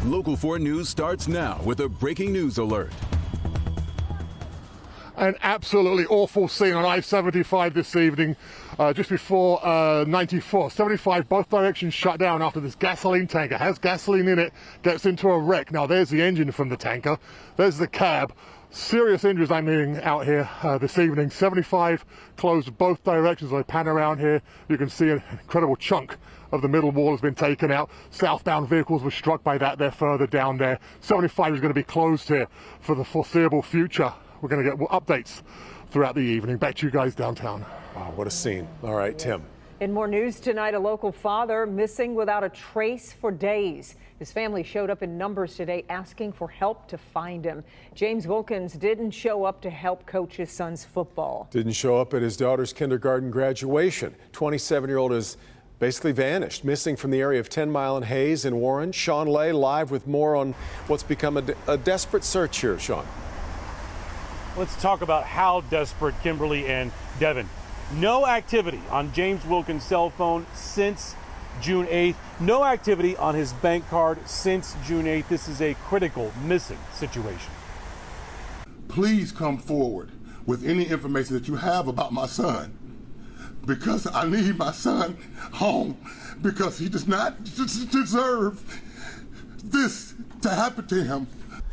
Local 4 News starts now with a breaking news alert. An absolutely awful scene on I-75 this evening, just before 94. 75, both directions shut down after this gasoline tanker has gasoline in it, gets into a wreck. Now there's the engine from the tanker, there's the cab. Serious injuries I'm hearing out here this evening. 75 closed both directions. As I pan around here, you can see an incredible chunk of the middle wall has been taken out. Southbound vehicles were struck by that. They're further down there. 75 is going to be closed here for the foreseeable future. We're going to get updates throughout the evening. Back to you guys downtown. Wow, what a scene. All right, Tim. In more news tonight, a local father missing without a trace for days. His family showed up in numbers today asking for help to find him. James Wilkins didn't show up to help coach his son's football. Didn't show up at his daughter's kindergarten graduation. 27-year-old is basically vanished, missing from the area of 10 Mile and Hayes in Warren. Sean Lay live with more on what's become a desperate search here. Sean. Let's talk about how desperate, Kimberly and Devin. No activity on James Wilkins' cell phone since June 8th. No activity on his bank card since June 8th. This is a critical missing situation. Please come forward with any information that you have about my son, because I need my son home, because he does not deserve this to happen to him.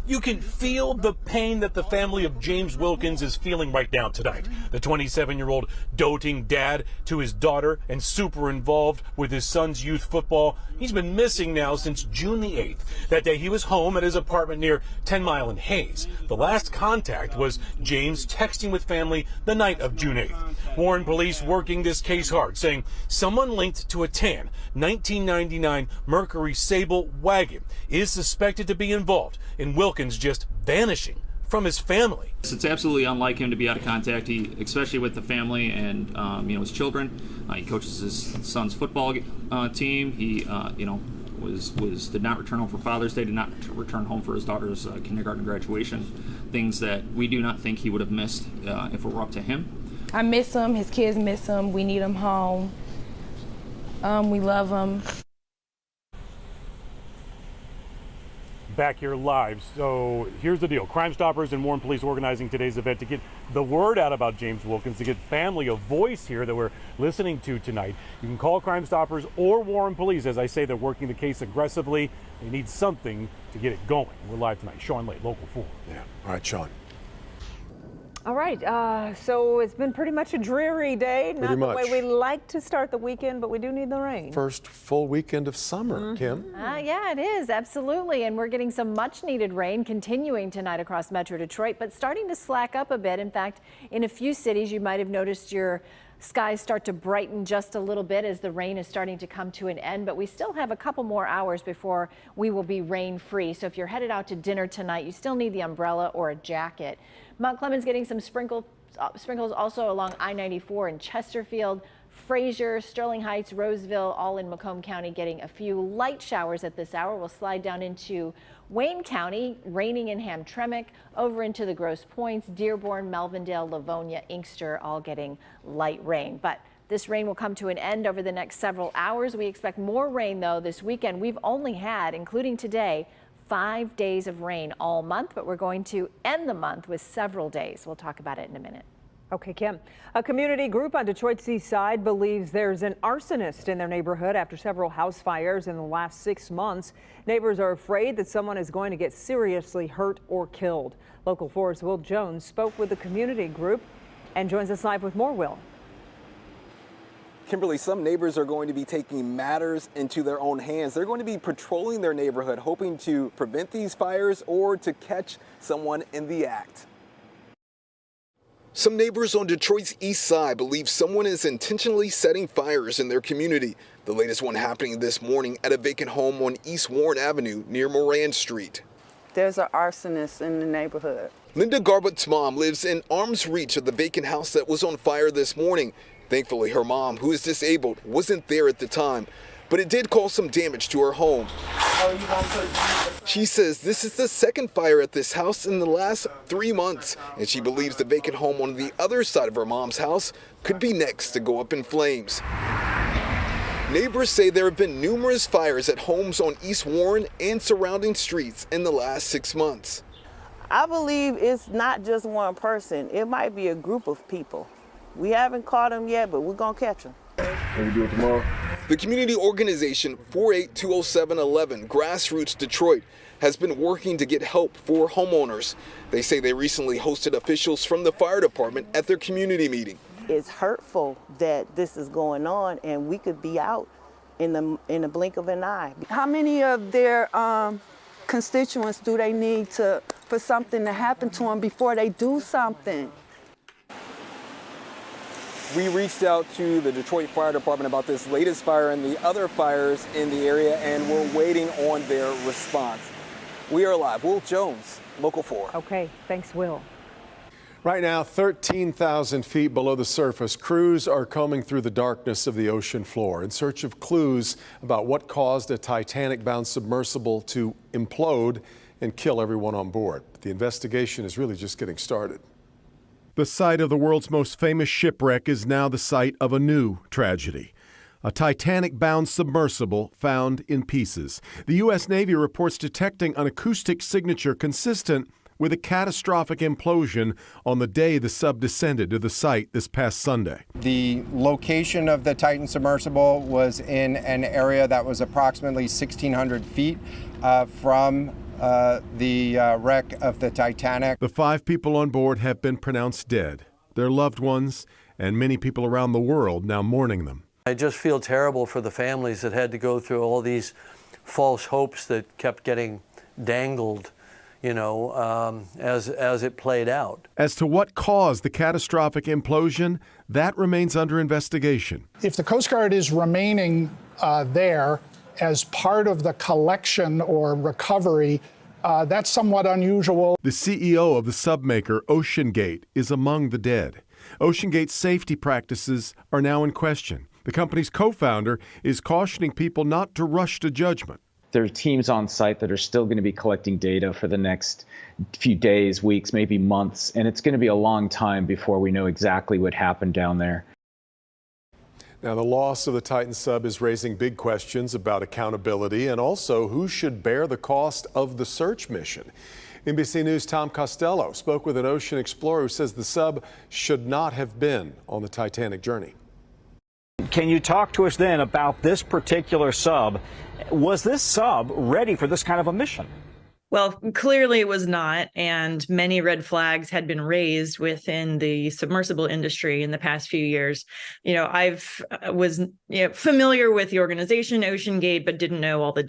You can feel the pain that the family of James Wilkins is feeling right now tonight. The 27-year-old doting dad to his daughter and super involved with his son's youth football. He's been missing now since June the 8th. That day he was home at his apartment near 10 Mile and Hayes. The last contact was James texting with family the night of June 8th. Warren police working this case hard, saying someone linked to a tan 1999 Mercury Sable wagon is suspected to be involved in Wilkins just vanishing from his family. It's absolutely unlike him to be out of contact, especially with the family and his children. He coaches his son's football team. He did not return home for Father's Day, did not return home for his daughter's kindergarten graduation. Things that we do not think he would have missed if it were up to him. I miss him. His kids miss him. We need him home. We love him. Back here live. So here's the deal. Crime Stoppers and Warren Police organizing today's event to get the word out about James Wilkins, to get family a voice here that we're listening to tonight. You can call Crime Stoppers or Warren Police. As I say, they're working the case aggressively. They need something to get it going. We're live tonight. Sean Lay, Local 4. Yeah. All right, Sean. All right, so it's been pretty much a dreary day. Not the way we like to start the weekend, but we do need the rain. First full weekend of summer, Kim. Yeah, it is, absolutely. And we're getting some much needed rain continuing tonight across Metro Detroit, but starting to slack up a bit. In fact, in a few cities, you might have noticed your skies start to brighten just a little bit as the rain is starting to come to an end, but we still have a couple more hours before we will be rain free. So if you're headed out to dinner tonight, you still need the umbrella or a jacket. Mount Clemens getting some sprinkles also along I-94 in Chesterfield, Fraser, Sterling Heights, Roseville, all in Macomb County getting a few light showers at this hour. We'll slide down into Wayne County, raining in Hamtramck, over into the Grosse Pointes, Dearborn, Melvindale, Livonia, Inkster, all getting light rain. But this rain will come to an end over the next several hours. We expect more rain, though, this weekend. We've only had, including today, 5 days of rain all month, but we're going to end the month with several days. We'll talk about it in a minute. Okay, Kim. A community group on Detroit's east side believes there's an arsonist in their neighborhood after several house fires in the last 6 months. Neighbors are afraid that someone is going to get seriously hurt or killed. Local 4's Will Jones spoke with the community group and joins us live with more. Will. Kimberly, some neighbors are going to be taking matters into their own hands. They're going to be patrolling their neighborhood, hoping to prevent these fires or to catch someone in the act. Some neighbors on Detroit's east side believe someone is intentionally setting fires in their community. The latest one happening this morning at a vacant home on East Warren Avenue near Moran Street. There's an arsonist in the neighborhood. Linda Garbutt's mom lives in arm's reach of the vacant house that was on fire this morning. Thankfully, her mom, who is disabled, wasn't there at the time, but it did cause some damage to her home. She says this is the second fire at this house in the last 3 months, and she believes the vacant home on the other side of her mom's house could be next to go up in flames. Neighbors say there have been numerous fires at homes on East Warren and surrounding streets in the last 6 months. I believe it's not just one person. It might be a group of people. We haven't caught them yet, but we're going to catch them. Can we do it tomorrow? The community organization 4820711 Grassroots Detroit has been working to get help for homeowners. They say they recently hosted officials from the fire department at their community meeting. It's hurtful that this is going on and we could be out in the blink of an eye. How many of their constituents do they need for something to happen to them before they do something? We reached out to the Detroit Fire Department about this latest fire and the other fires in the area, and we're waiting on their response. We are live. Will Jones, Local 4. Okay, thanks, Will. Right now, 13,000 feet below the surface, crews are combing through the darkness of the ocean floor in search of clues about what caused a Titanic-bound submersible to implode and kill everyone on board. The investigation is really just getting started. The site of the world's most famous shipwreck is now the site of a new tragedy. A Titanic-bound submersible found in pieces. The U.S. Navy reports detecting an acoustic signature consistent with a catastrophic implosion on the day the sub descended to the site this past Sunday. The location of the Titan submersible was in an area that was approximately 1,600 feet from the wreck of the Titanic. The 5 people on board have been pronounced dead. Their loved ones and many people around the world now mourning them. I just feel terrible for the families that had to go through all these false hopes that kept getting dangled, as it played out. As to what caused the catastrophic implosion, that remains under investigation. If the Coast Guard is remaining there as part of the collection or recovery, that's somewhat unusual. The CEO of the submaker, OceanGate, is among the dead. OceanGate's safety practices are now in question. The company's co-founder is cautioning people not to rush to judgment. There are teams on site that are still going to be collecting data for the next few days, weeks, maybe months, and it's going to be a long time before we know exactly what happened down there. Now, the loss of the Titan sub is raising big questions about accountability and also who should bear the cost of the search mission. NBC News' Tom Costello spoke with an ocean explorer who says the sub should not have been on the Titanic journey. Can you talk to us then about this particular sub? Was this sub ready for this kind of a mission? Well, clearly it was not, and many red flags had been raised within the submersible industry in the past few years. Was familiar with the organization OceanGate, but didn't know all the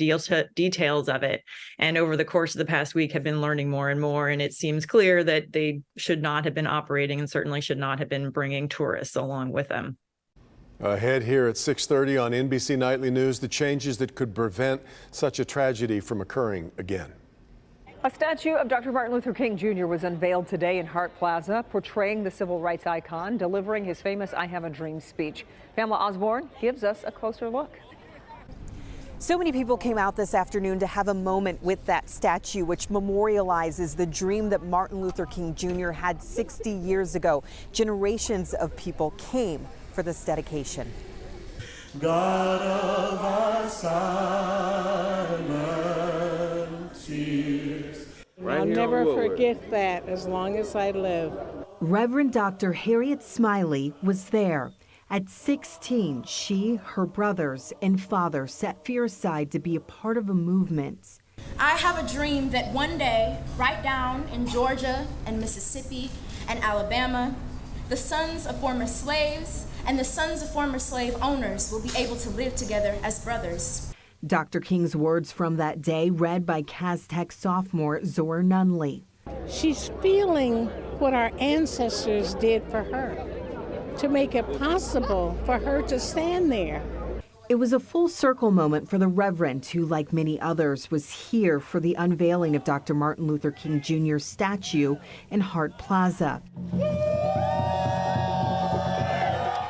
details of it. And over the course of the past week, have been learning more and more. And it seems clear that they should not have been operating, and certainly should not have been bringing tourists along with them. Ahead here at 6:30 on NBC Nightly News, the changes that could prevent such a tragedy from occurring again. A statue of Dr. Martin Luther King Jr. was unveiled today in Hart Plaza, portraying the civil rights icon, delivering his famous "I Have a Dream" speech. Pamela Osborne gives us a closer look. So many people came out this afternoon to have a moment with that statue, which memorializes the dream that Martin Luther King Jr. had 60 years ago. Generations of people came for this dedication. God of our silent tears. I'll never forget that as long as I live. Reverend Dr. Harriet Smiley was there. At 16, she, her brothers, and father set fear aside to be a part of a movement. I have a dream that one day, right down in Georgia and Mississippi and Alabama, the sons of former slaves and the sons of former slave owners will be able to live together as brothers. Dr. King's words from that day read by Cass Tech sophomore Zora Nunley. She's feeling what our ancestors did for her to make it possible for her to stand there. It was a full circle moment for the Reverend, who, like many others, was here for the unveiling of Dr. Martin Luther King Jr.'s statue in Hart Plaza.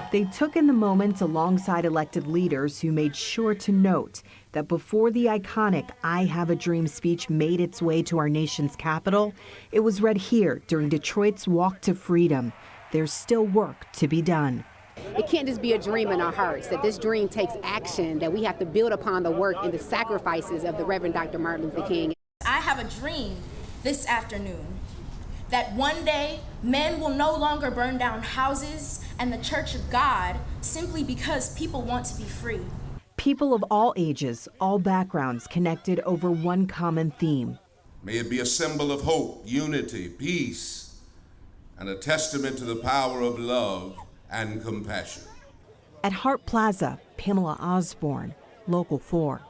They took in the moment alongside elected leaders who made sure to note that before the iconic "I Have a Dream" speech made its way to our nation's capital, it was read here during Detroit's Walk to Freedom. There's still work to be done. it can't just be a dream in our hearts, that this dream takes action, that we have to build upon the work and the sacrifices of the Reverend Dr. Martin Luther King. I have a dream this afternoon that one day men will no longer burn down houses and the Church of God simply because people want to be free. People of all ages, all backgrounds connected over one common theme. May it be a symbol of hope, unity, peace, and a testament to the power of love and compassion. At Hart Plaza, Pamela Osborne, Local 4.